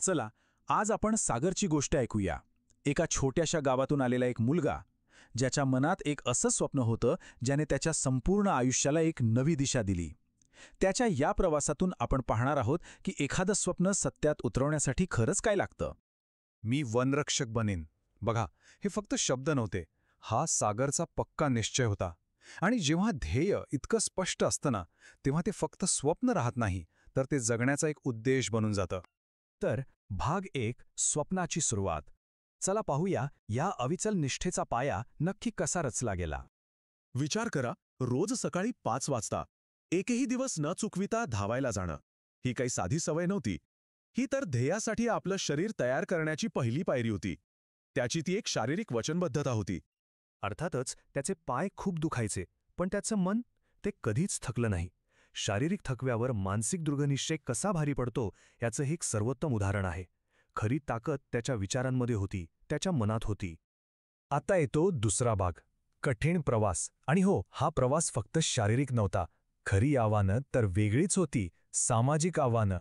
चला आज आपण सागरची गोष्ट ऐकूया. एका छोट्याशा गावातून आलेला एक मुलगा, ज्याच्या मनात एक असं स्वप्न होतं ज्याने त्याच्या संपूर्ण आयुष्याला एक नवी दिशा दिली. त्याच्या या प्रवासातून आपण पाहणार आहोत की एखादं स्वप्न सत्यात उतरवण्यासाठी खरंच काय लागतं. मी वनरक्षक बनेन. बघा, हे फक्त शब्द नव्हते, हा सागरचा पक्का निश्चय होता. आणि जेव्हा ध्येय इतकं स्पष्ट असतं ना, तेव्हा ते फक्त स्वप्न राहत नाही, तर ते जगण्याचा एक उद्देश बनून जातं. तर भाग 1, स्वप्नाची सुरुवात. चला पाहूया या अविचल निष्ठेचा पाया नक्की कसा रचला गेला. विचार करा, रोज सकाळी 5 वाजता एकही दिवस न चुकविता धावायला जाणं. ही काही साधी सवय नव्हती. ही तर ध्येयासाठी आपलं शरीर तयार करण्याची पहिली पायरी होती. त्याची ती एक शारीरिक वचनबद्धता होती. अर्थातच त्याचे पाय खूप दुखायचे, पण त्याचं मन ते कधीच थकलं नाही. शारीरिक थकव्यावर मानसिक दृढनिश्चय कसा भारी पडतो याचं हे एक सर्वोत्तम उदाहरण आहे. खरी ताकद त्याच्या विचारांमध्ये होती, त्याच्या मनात होती. आता येतो दुसरा भाग, कठीण प्रवास. आणि हो, हा प्रवास फक्त शारीरिक नव्हता. खरी आव्हानं तर वेगळीच होती, सामाजिक आव्हानं.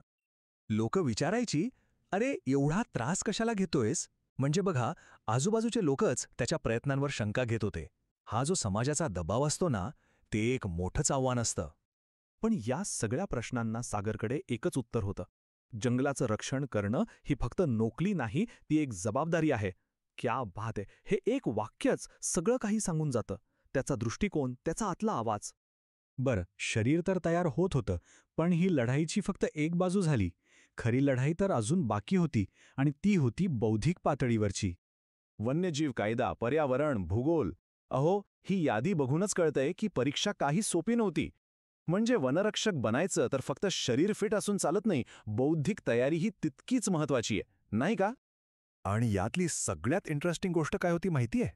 लोक विचारायची, अरे एवढा त्रास कशाला घेतोयस? म्हणजे बघा, आजूबाजूचे लोकच त्याच्या प्रयत्नांवर शंका घेत होते. हा जो समाजाचा दबाव असतो ना, ते एक मोठंच आव्हान असतं. पण या सगळ्या प्रश्नांना सागरकडे एकच उत्तर होतं. जंगलाचं रक्षण करणं ही फक्त नोकरी नाही, ती एक जबाबदारी आहे. क्या बात आहे, हे एक वाक्यच सगळं काही सांगून जातं. त्याचा दृष्टिकोन, त्याचा आतला आवाज. बरं, शरीर तर तयार होत होतं, पण ही लढाईची फक्त एक बाजू झाली. खरी लढाई तर अजून बाकी होती, आणि ती होती बौद्धिक पातळीवरची. वन्यजीव कायदा, पर्यावरण, भूगोल. अहो, ही यादी बघूनच कळतंय की परीक्षा काही सोपी नव्हती. म्हणजे वनरक्षक बनायचं तर फक्त शरीर फिट असून चालत नाही, बौद्धिक तयारीही तितकीच महत्वाची आहे, नाही का? आणि यातली सगळ्यात इंटरेस्टिंग गोष्ट काय होती माहितीये?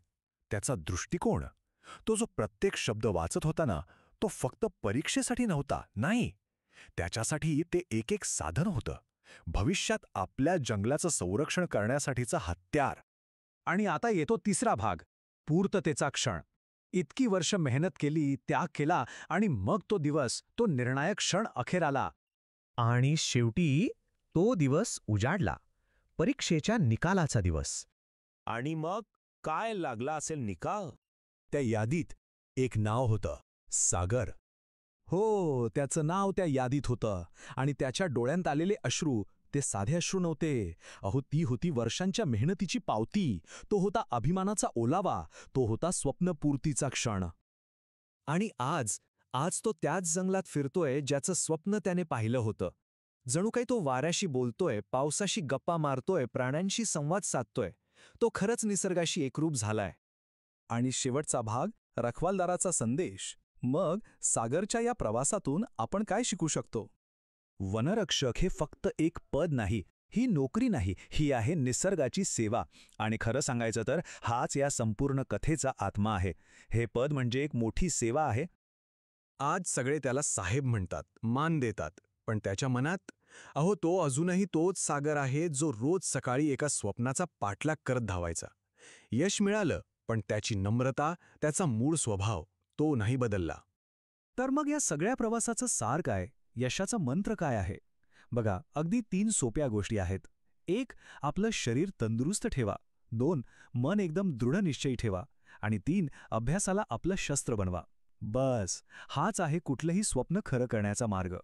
त्याचा दृष्टिकोन. तो जो प्रत्येक शब्द वाचत होता ना, तो फक्त परीक्षेसाठी नव्हता, नाही. त्याच्यासाठी ते एक एक साधन होतं. भविष्यात आपल्या जंगलाचं संरक्षण करण्यासाठीचं हत्यार. आणि आता येतो तिसरा भाग, पूर्ततेचा क्षण. इतकी वर्ष मेहनत केली, त्याग केला, आणि मग तो दिवस, तो निर्णायक क्षण अखेर आला. आणि शेवटी तो दिवस उजाडला, परीक्षेच्या निकालाचा दिवस. आणि मग काय लागला असेल निकाल? त्या यादीत एक नाव होतं, सागर. हो, त्याचं नाव त्या यादीत होतं. आणि त्याच्या डोळ्यांत आलेले अश्रू ते साधे अश्रू नव्हते. अहो, ती होती वर्षांच्या मेहनतीची पावती. तो होता अभिमानाचा ओलावा. तो होता स्वप्नपूर्तीचा क्षण. आणि आज तो त्याच जंगलात फिरतोय ज्याचं स्वप्न त्याने पाहिलं होतं. जणू काही तो वाऱ्याशी बोलतोय, पावसाशी गप्पा मारतोय, प्राण्यांशी संवाद साधतोय. तो खरंच निसर्गाशी एकरूप झालाय. आणि शेवटचा भाग, रखवालदाराचा संदेश. मग सागरच्या या प्रवासातून आपण काय शिकू शकतो? वनरक्षक हे फक्त एक पद नाही, ही नोकरी नाही, ही आहे निसर्गाची सेवा. आणि खरं सांगायचं तर हाच या संपूर्ण कथेचा आत्मा आहे. हे पद म्हणजे एक मोठी सेवा आहे. आज सगळे त्याला साहेब म्हणतात, मान देतात, पण त्याच्या मनात, अहो, तो अजूनही तोच सागर आहे जो रोज सकाळी एका स्वप्नाचा पाठलाग करत धावायचा. यश मिळालं, पण त्याची नम्रता, त्याचा मूळ स्वभाव, तो नाही बदलला. तर मग या सगळ्या प्रवासाचं सार काय? यशाचा मंत्र काय आहे? बघा, अगदी 3 सोप्या गोष्टी आहेत. 1, आपलं शरीर तंदुरुस्त ठेवा. 2, मन एकदम दृढनिश्चयी ठेवा. आणि 3, अभ्यासाला आपलं शस्त्र बनवा. बस, हाच आहे कुठलंही स्वप्न खरं करण्याचा मार्ग.